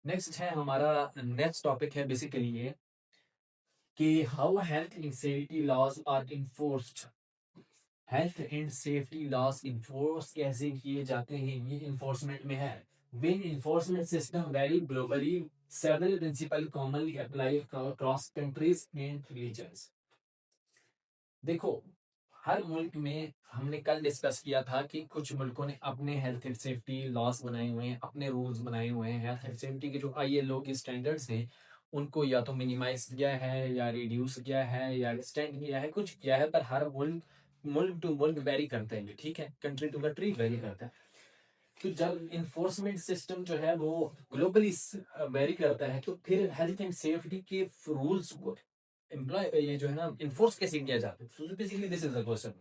Next है हमारा next topic है बेसिकली ये कि how health and safety laws are enforced. Health and safety laws enforce कैसे किए जाते हैं, ये इन्फोर्समेंट में है। When enforcement system vary globally, several principle commonly apply across countries and regions. देखो, हर मुल्क में हमने कल डिस्कस किया था कि कुछ मुल्कों ने अपने हेल्थ एंड सेफ्टी लॉस बनाए हुए हैं, अपने रूल्स बनाए हुए हैं। हेल्थ एंड सेफ्टी के जो आईएलओ के स्टैंडर्ड्स हैं उनको या तो मिनिमाइज किया है या रिड्यूस किया है या एक्सटेंड किया है, कुछ किया है, पर हर मुल्क मुल्क टू मुल्क वेरी करते हैं, ठीक है, कंट्री टू कंट्री वेरी करता है। तो जब इन्फोर्समेंट सिस्टम जो है वो ग्लोबली वेरी करता है, तो फिर हेल्थ एंड सेफ्टी के रूल्स को एम्प्लॉय ये जो है ना इन्फोर्स कैसे किया जाता है। So basically this is the question.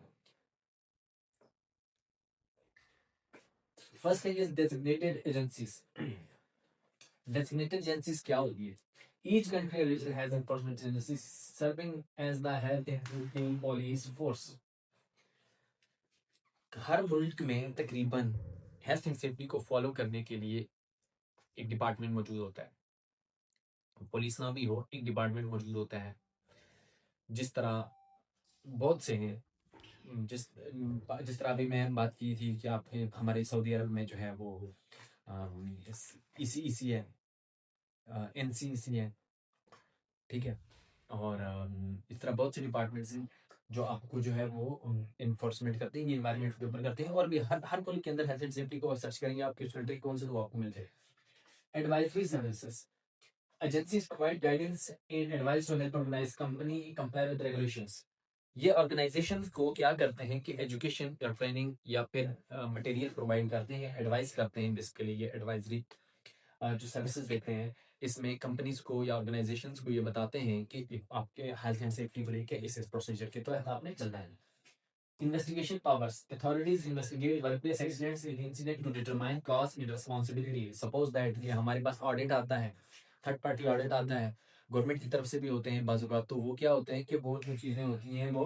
First thing is designated agencies. Designated agencies क्या होती है? Each country has enforcement agencies serving as the health and police force. हर मुल्क में तकरीबन हेल्थ एंड सेफ्टी को फॉलो करने के लिए एक डिपार्टमेंट मौजूद होता है। पुलिस ना भी हो, एक डिपार्टमेंट मौजूद होता है। जिस तरह बहुत से हैं, जिस जिस तरह अभी मैं बात की थी कि आप हमारे सऊदी अरब में जो है वो ईसी है, एनसीसी है, ठीक है। और इस तरह बहुत से डिपार्टमेंट्स हैं जो आपको जो है वो इन्फोर्समेंट करते हैं, इन्वायरमेंट के ऊपर करते हैं। और भी हर हर मुल्क के अंदर हेल्थ एंड सेफ्टी को सर्च करेंगे आप किस कंट्री कौन से, तो आपको मिल जाएगा। Advisory services agencies provide guidance and advice to help organise company compare with regulations. ये ऑर्गेनाइजेशंस को क्या करते हैं कि एजुकेशन या ट्रेनिंग या फिर मटेरियल प्रोवाइड करते हैं, एडवाइस करते हैं। बेसिकली ये एडवाइजरी जो सर्विसेज देते हैं, इसमें कंपनीज को या ऑर्गेनाइजेशंस को ये बताते हैं कि आपके हेल्थ एंड सेफ्टी को लेकर इस प्रोसीजर के तहत आपने चलना है। Investigation powers authorities investigate workplace accidents with incident to determine cause and responsibility. Suppose that ये हमारे पास ऑडिट आता है, थर्ड पार्टी ऑडिट आता है, गवर्नमेंट की तरफ से भी होते हैं बाजू का। तो वो क्या होते हैं कि वो जो चीज़ें होती हैं वो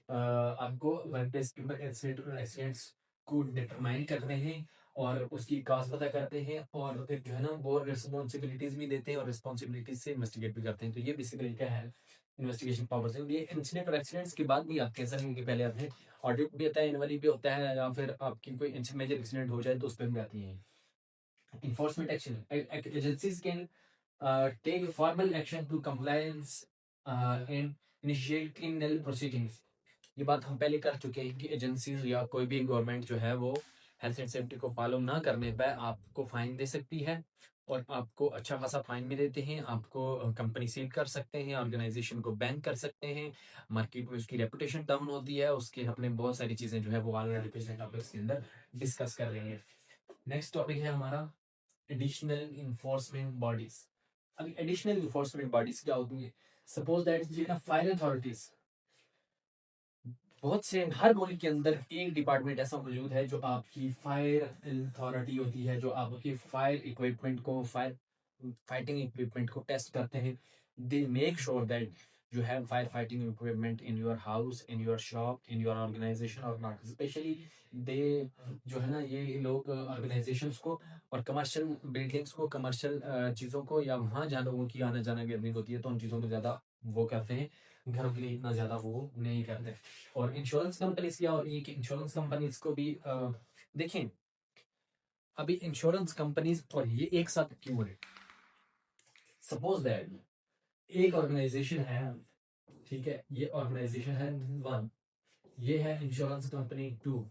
आपको वर्कप्लेस के ऊपर एक्सीडेंट्स को डिटरमाइन करते हैं और उसकी काज पता करते हैं, और फिर जो है ना वो रिस्पॉन्सिबिलिटीज भी देते हैं और रिस्पॉन्सिबिलिटीज से इन्वेस्टिगेट भी करते हैं। तो ये बेसिकली क्या है, इन्वेस्टिगेशन पावर्स है। ये इंसिडेंट और एक्सीडेंट्स के बाद भी आप कह सकते हैं कि पहले आते हैं। ऑडिट भी आता है, एनुअली भी होता है, या फिर आपकी कोई मेजर एक्सीडेंट हो जाए तो उस पर भी आती है। enforcement action agencies can take formal action to compliance and initiate criminal proceedings। ये बात हम पहले कर चुके हैं कि एजेंसीज या कोई भी गवर्नमेंट जो है वो हेल्थ एंड सेफ्टी को फॉलो ना करने पर आपको फाइन दे सकती है, और आपको अच्छा खासा फाइन भी देते हैं। आपको कंपनी सील कर सकते हैं, ऑर्गेनाइजेशन को बैन कर सकते हैं, मार्केट में उसकी रेपुटेशन डाउन होती है, उसके अपने बहुत सारी चीज़ें जो है वो आने वाले पिछले टॉपिक्स के अंदर डिस्कस कर रहे हैं। नेक्स्ट टॉपिक है हमारा एडिशनल इन्फोर्समेंट बॉडीज। अब एडिशनल इन्फोर्समेंट बॉडीज क्या होती है? Suppose that fire authorities. बहुत से हर मुल्क के अंदर एक डिपार्टमेंट ऐसा मौजूद है जो आपकी फायर अथॉरिटी होती है, जो आपकी फायर इक्विपमेंट को फाइटिंग इक्विपमेंट को टेस्ट करते हैं। They make sure that you have fire fighting equipment in your house, in your shop, in your organisation और नॉट। स्पेशली दे जो है ना ये लोग ऑर्गेनाइजेशंस को और कमर्शियल बिल्डिंग्स को, कमर्शियल चीज़ों को, या वहाँ जहाँ लोगों की आना जाना गैदरिंग होती है तो उन चीज़ों को ज़्यादा वो करते हैं। घरों के लिए इतना ज़्यादा वो नहीं करते। और इंश्योरेंस कंपनीज क्या, और एक इंश्योरेंस कंपनीज को भी देखें। अभी इंश्योरेंस कंपनीज और ये एक साथ क्यों है? सपोज दैट एक ऑर्गेनाइजेशन है, ठीक है, ये ऑर्गेनाइजेशन है वन, ये है इंश्योरेंस कंपनी टू,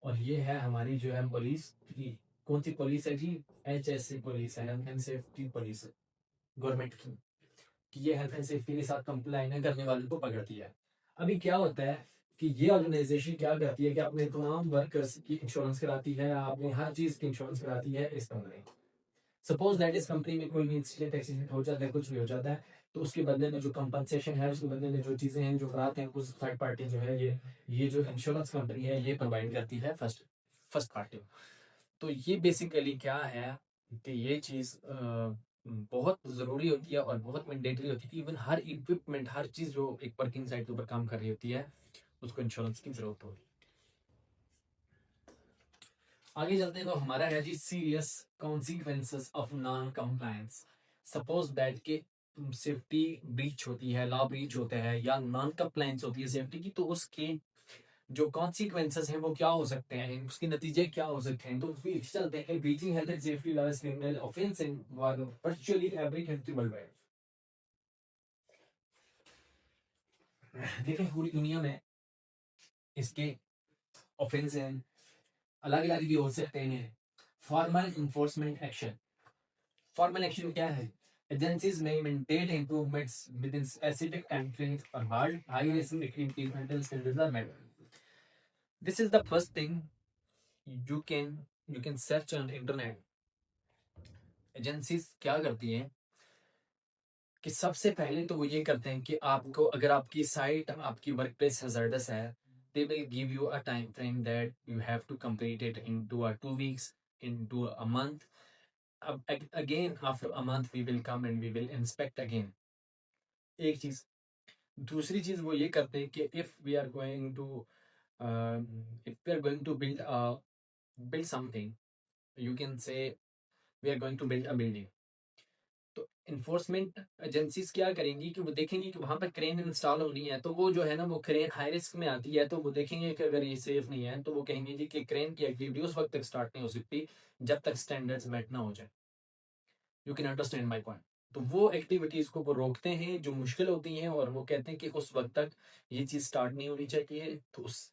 और ये है हमारी जो है पुलिस थ्री। कौन सी पुलिस है जी? HSC पुलिस है, health and safety police, government की, कि ये हेल्थ एंड सेफ्टी के साथ कंप्लाई करने वाले को पकड़ती है। अभी क्या होता है कि ये ऑर्गेनाइजेशन क्या करती है कि अपने तमाम वर्कर्स की इंश्योरेंस कराती है, अपने हर चीज की इंश्योरेंस कराती है इस कंपनी। सपोज दैट इस कंपनी में कोई भी इंसिडेंट एक्सीडेंट हो जाता है, कुछ भी हो जाता है, तो उसके बदले में जो कंपनसेशन है, उसके बदले में जो चीजें हैं जो कराते हैं, उस थर्ड पार्टी जो है ये जो इंश्योरेंस कंपनी है ये प्रोवाइड करती है फर्स्ट फर्स्ट पार्टी। तो ये बेसिकली क्या है कि ये चीज़ बहुत ज़रूरी होती है और बहुत मैंडेटरी होती है। इवन हर इक्विपमेंट, हर चीज़ जो एक वर्किंग साइट के ऊपर काम कर रही होती है, उसको इंश्योरेंस की ज़रूरत होगी। आगे चलते हैं तो हमारा है जी serious consequences of non compliance. Suppose that के सेफ्टी ब्रीच होती है, लॉ ब्रीच होता है या नॉन कंप्लायंस होती है सेफ्टी की, तो उसके जो कॉन्सिक्वेंसेस हैं वो क्या हो सकते हैं, उसके नतीजे क्या हो सकते हैं। तो फिर चलते हैं breaching health and safety laws criminal offence in virtually every country worldwide. देखिए पूरी दुनिया में इसके ऑफेंस हैं, अलग अलग भी हो सकते हैं। Formal enforcement action, formal action क्या है? एजेंसीज में maintain improvements within specific time frames और hard high risk incremental standards are met. This is the first thing you can search on internet. Agencies क्या करती हैं कि सबसे पहले तो वो ये करते हैं कि आपको, अगर आपकी साइट, आपकी वर्क प्लेस हैजर्डस है, they will give you a time frame that you have to complete it into a 2 weeks, into a month. Again after a month we will come and we will inspect again। एक चीज। दूसरी चीज वो ये करते हैं कि if we are going to build something, you can say we are going to build a building। तो इन्फोर्समेंट एजेंसीज क्या करेंगी कि वो देखेंगी कि वहां पर क्रेन इंस्टॉल हो रही है, तो वो जो है ना वो क्रेन हाई रिस्क में आती है, तो वो देखेंगे कि अगर ये सेफ नहीं है तो वो कहेंगे जी कि क्रेन की एक्टिविटी उस वक्त तक स्टार्ट नहीं हो सकती जब तक स्टैंडर्ड्स मेट ना हो जाए। You can understand my point. तो वो एक्टिविटीज को वो रोकते हैं जो मुश्किल होती हैं, और वो कहते हैं कि उस वक्त तक ये चीज स्टार्ट नहीं होनी चाहिए, तो उस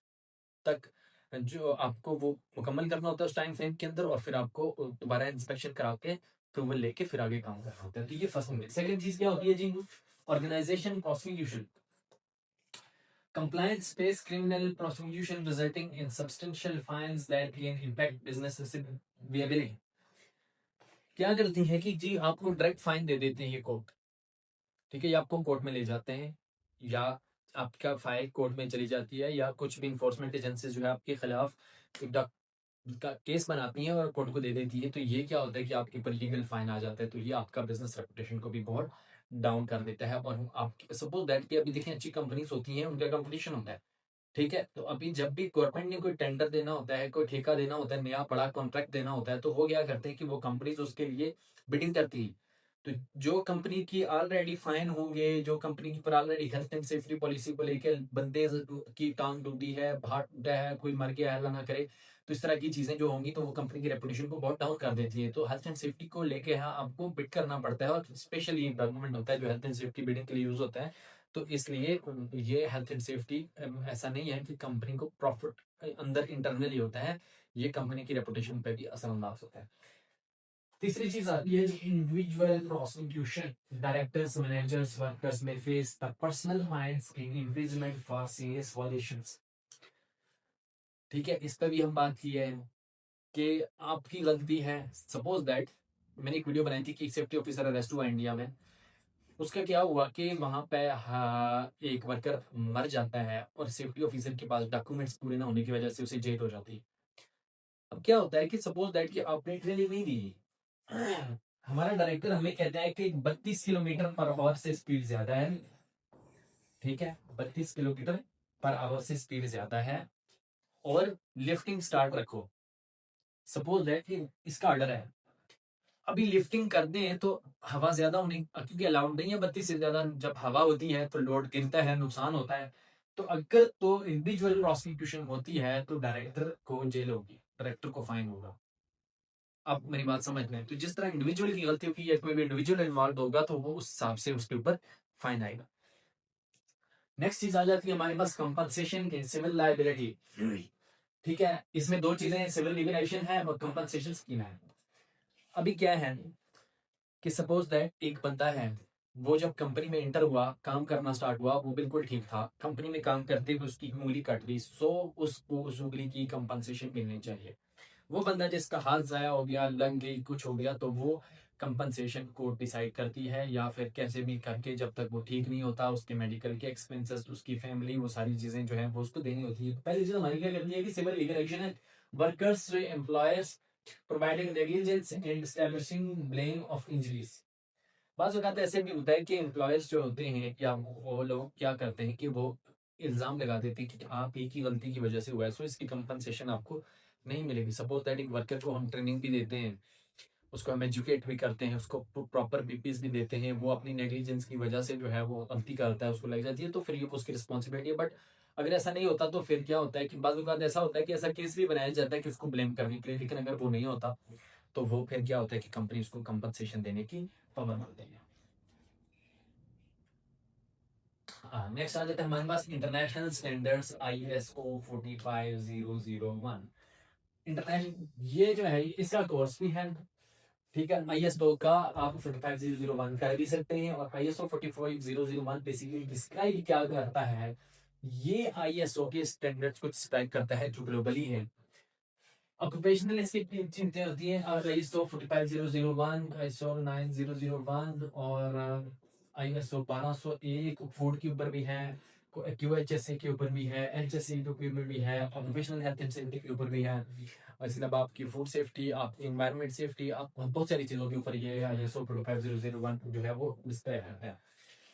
तक जो आपको वो मुकम्मल करना होता है उस टाइम फ्रेम के अंदर, और फिर आपको दोबारा इंस्पेक्शन करा के अप्रूवल लेके फिर आगे काम करना होता है। तो ये फर्स्ट थिंग। सेकंड चीज क्या होती है जी? Organisation prosecution. Compliance based criminal prosecution resulting in substantial fines that can impact business viability। क्या करती है कि जी आपको डायरेक्ट फाइन दे देते हैं ये कोर्ट, ठीक है, ये आपको कोर्ट में ले जाते हैं, या आपका फाइल कोर्ट में चली जाती है, या कुछ भी इंफोर्समेंट एजेंसी जो है आपके खिलाफ एक का केस बनाती हैं और कोर्ट को दे देती है। तो ये क्या होता है कि आपके ऊपर लीगल फाइन आ जाता है, तो ये आपका बिजनेस रेपुटेशन को भी बहुत डाउन कर देता है। और आप सपोज दैट कि अभी देखिए अच्छी कंपनीज होती हैं, उनका कंपटीशन होता है, ठीक है, तो अभी जब भी गवर्नमेंट ने कोई टेंडर देना होता है, कोई ठेका देना होता है, नया बड़ा कॉन्ट्रैक्ट देना होता है, तो वो क्या करते हैं कि वो कंपनीज उसके लिए बिडिंग करती है। तो जो कंपनी की ऑलरेडी फाइन होंगे, जो कंपनी की पर already health and safety policy को लेकर बंदे की टांग टूटी है, भार टूटा है, कोई मर गया है, अल्लाह ना करे, तो इस तरह की चीजें जो होंगी तो वो कंपनी की रेपुटेशन को बहुत डाउन कर देती है। तो हेल्थ एंड सेफ्टी को लेके यहाँ आपको बिड करना पड़ता है, और स्पेशली डॉक्यूमेंट होता है जो हेल्थ एंड सेफ्टी बिडिंग के लिए यूज होता है। तो इसलिए ये हेल्थ एंड सेफ्टी ऐसा नहीं है कि कंपनी को प्रॉफिट अंदर इंटरनली होता है, ये कंपनी की रेपुटेशन पे भी असरअंदाज होता है। तीसरी चीज आती है individual prosecution. Directors, managers, workers में face the personal fines in imprisonment for serious violations. ठीक है, इस पे भी हम बात की है कि आपकी गलती है। सपोज दैट मैंने एक वीडियो बनाई थी कि एक सेफ्टी ऑफिसर अरेस्ट हुआ इंडिया में। उसका क्या हुआ कि वहां पे एक वर्कर मर जाता है और सेफ्टी ऑफिसर के पास डॉक्यूमेंट्स पूरे ना होने की वजह से उसे जेल हो जाती है। अब क्या होता है कि सपोज दैट कि आपने ट्रेनिंग नहीं दी, हमारा डायरेक्टर हमें कहता है कि 32 किलोमीटर पर आवर से स्पीड ज्यादा है, ठीक है, 32 किलोमीटर पर आवर से स्पीड ज्यादा है, और लिफ्टिंग स्टार्ट रखो। सपोज दैट कि इसका ऑर्डर है, अभी लिफ्टिंग करते हैं तो हवा ज्यादा होने, क्योंकि अलाउड नहीं है 32 से ज्यादा, जब हवा होती है तो लोड गिरता है, नुकसान होता है। तो अगर तो इंडिविजुअल प्रोसिक्यूशन होती है तो डायरेक्टर को जेल होगी, डायरेक्टर को फाइन होगा। आप मेरी बात समझ रहे हैं? तो जिस तरह इंडिविजुअल की गलती होगी या कोई भी इंडिविजुअल इन्वॉल्व होगा तो वो उस हिसाब से उसके ऊपर फाइन आएगा। नेक्स्ट चीज आ जाती है हमारे पास कंपनसेशन की सिविल लाइबिलिटी। ठीक है, इसमें दो चीजें, सिविल लीगल एक्शन है और कंपनसेशन स्कीम है। अभी क्या है कि सपोज दैट एक बंदा है, वो जब कंपनी में एंटर हुआ, काम करना स्टार्ट हुआ, वो बिल्कुल ठीक था, कंपनी में काम करते हुए उसकी उंगली कट गई, सो उसको उस उंगली की कंपनसेशन मिलनी चाहिए। वो बंदा जिसका हाथ जाया हो गया, लग गई, कुछ हो गया, तो वो कंपनसेशन कोर्ट डिसाइड करती है, या फिर कैसे भी करके जब तक वो ठीक नहीं होता, उसके मेडिकल के एक्सपेंसेस, उसकी फैमिली, वो सारी चीजें जो है वो उसको देनी होती है। तो पहली चीज हमारी क्या करती है कि सिविल लीगल एक्शन है, workers employers providing negligence and establishing blame of injuries. बात वक्त ऐसे भी होता है कि एम्प्लॉयर्स जो होते हैं या वो लोग क्या करते हैं कि वो इल्जाम लगा देते हैं कि आप ही की गलती की वजह से हुआ है, सो इसकी कंपनसेशन आपको नहीं मिलेगी। सपोज दैट एक वर्कर को हम ट्रेनिंग भी देते हैं, उसको हम एजुकेट भी करते हैं, उसको प्रॉपर बीपीस भी देते हैं, वो अपनी नेग्लिजेंस की वजह से जो है वो गलती करता है, उसको लग जाती है, तो फिर ये उसकी रिस्पॉन्सिबिलिटी है। बट अगर ऐसा नहीं होता तो फिर क्या होता है कि बाज़ औक़ात ऐसा होता है कि ऐसा केस भी बनाया जाता है कि उसको ब्लेम करने के लिए, लेकिन अगर वो नहीं होता तो वो फिर क्या होता है कि कंपनी उसको कंपनसेशन देने की पाबंद होती है। नेक्स्ट आ जाता है हमारे पास इंटरनेशनल स्टैंडर्ड्स आईएसओ 45001। इंटरनेशनल ये जो है इसका कोर्स भी है, ठीक है। आईएसओ का आप 45001 कर भी सकते हैं, और आईएसओ 45001 बेसिकली डिस्क्राइब क्या करता है, ये आईएसओ के स्टैंडर्ड्स को डिस्क्राइब करता है जो ग्लोबली है। ऑक्यूपेशनल इसकी तीन चीजें होती हैं, आईएसओ 45001, आईएसओ 9001 और आईएसओ 1201 फूड के ऊपर भी है, क्यूएचएसए के ऊपर भी है, एचएसए के ऊपर भी है, ऑक्यूपेशनल हेल्थ एंड सेफ्टी के ऊपर भी है, और इसके अलावा आपकी फूड सेफ्टी, आपकी एनवायरनमेंट सेफ्टी, आप बहुत सारी चीज़ों के ऊपर ये आईएसओ 45001 जो है वो डिस्क्राइब है।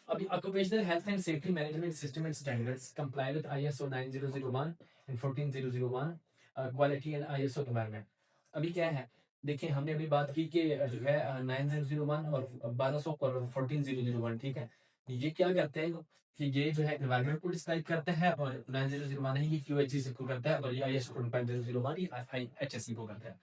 अभी occupational health and safety management system and standards comply with ISO 9001 and 14001 quality and ISO environment. अभी क्या है, देखिए हमने अभी बात की कि जो है 9001 और 1200 और 14001, ठीक है। ये क्या करते हैं कि ये जो है एनवायरनमेंट को डिस्क्राइब करता है, और 9001 है ये क्यूएचसी को करता है, और ये आईएसओ 45001 ये आईएचएससी को करता है।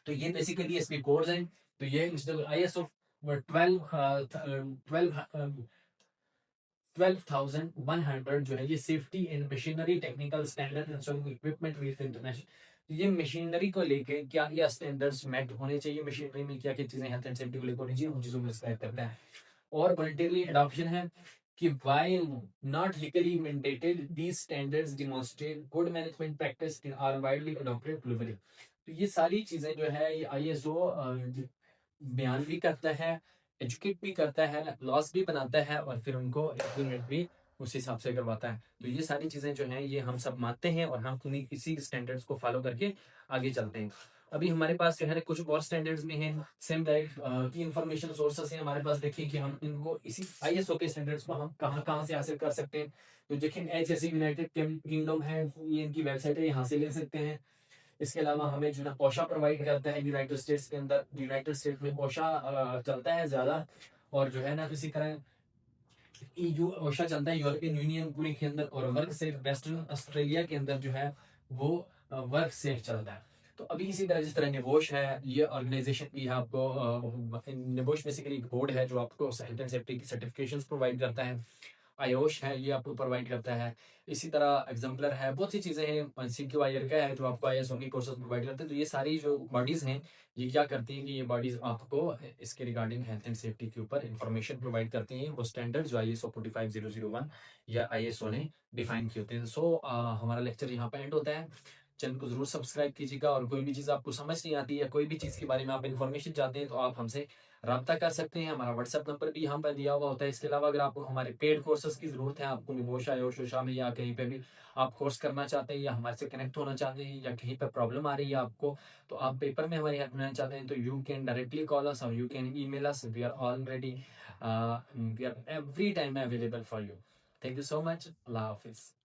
तो ये बेसिकली इसके कोड्स हैं। तो ये आईएसओ 12,100 जो है ये safety and machinery technical standard and equipment with international, ये मशीनरी को लेके क्या क्या स्टैंडर्ड्स मेट होने चाहिए, मशीनरी में क्या क्या चीजें हेल्थ एंड सेफ्टी को लेकर होनी चाहिए, उन चीजों में डिस्क्राइब करता है। और वॉलंटरी एडॉप्शन है कि while not legally mandated these standards demonstrate good management practice and are widely adopted globally। तो ये सारी चीजें जो है ये आईएसओ बयान भी करता है, एजुकेट भी करता है, लॉस भी बनाता है, और फिर उनको इम्प्लीमेंट भी उस हिसाब से करवाता है। तो ये सारी चीजें जो हैं ये हम सब मानते हैं, और हम उन्हीं इसी स्टैंडर्ड्स को फॉलो करके आगे चलते हैं। अभी हमारे पास जो है कुछ और स्टैंडर्ड्स भी हैं, सेम लाइक की इंफॉर्मेशन सोर्सेस हैं हमारे पास। देखिए कि हम इनको इसी आईएसओ के स्टैंडर्ड्स को हम कहाँ कहाँ से हासिल कर सकते हैं। तो देखिए एचएससी यूनाइटेड किंगडम है, ये इनकी वेबसाइट है, यहाँ से ले सकते हैं। इसके अलावा हमें जो है ओशा प्रोवाइड करता है यूनाइटेड स्टेट्स के अंदर, यूनाइटेड स्टेट्स में ओशा चलता है ज़्यादा, और जो है ना किसी तरह ईयू ओशा चलता है यूरोपियन यूनियन पूरे के अंदर, और वर्क सेफ वेस्टर्न ऑस्ट्रेलिया के अंदर जो है वो वर्क सेफ चलता है। तो अभी इसी तरह जिस तरह निबोश है, ये ऑर्गेनाइजेशन भी है आपको, निबोश बेसिकली एक बोर्ड है जो आपको हेल्थ एंड सेफ्टी की सर्टिफिकेशंस प्रोवाइड करता है। आयोश है ये आपको प्रोवाइड करता है। इसी तरह एग्जाम्पलर है, बहुत सी चीज़ें हैं। CQIR का है जो आपको आईएसओ की कोर्सेज प्रोवाइड करते हैं। तो ये सारी जो बॉडीज़ हैं ये क्या करती हैं कि ये बॉडीज़ आपको इसके रिगार्डिंग हेल्थ एंड सेफ्टी के ऊपर इंफॉर्मेशन प्रोवाइड करती हैं, वो स्टैंडर्ड जो आईएसओ 45001 या आईएसओ ने डिफाइन किए होते हैं। सो हमारा लेक्चर यहाँ पे एंड होता है। चैनल को जरूर सब्सक्राइब कीजिएगा, और कोई भी चीज़ आपको समझ नहीं आती या कोई भी चीज़ के बारे में आप इन्फॉर्मेशन चाहते हैं तो आप हमसे राब्ता कर सकते हैं। हमारा व्हाट्सएप नंबर भी यहाँ पर दिया हुआ होता है। इसके अलावा अगर आपको हमारे पेड कोर्सेज की ज़रूरत है, आपको निबोशा योशोशा में या कहीं पे भी आप कोर्स करना चाहते हैं, या हमारे से कनेक्ट होना चाहते हैं, या कहीं पर प्रॉब्लम आ रही है आपको, तो आप पेपर में हमारी हेल्प लेना चाहते हैं, तो you can directly call us और you can email us. We are already we are every time available for you. Thank you so much. अल्लाह हाफिज़।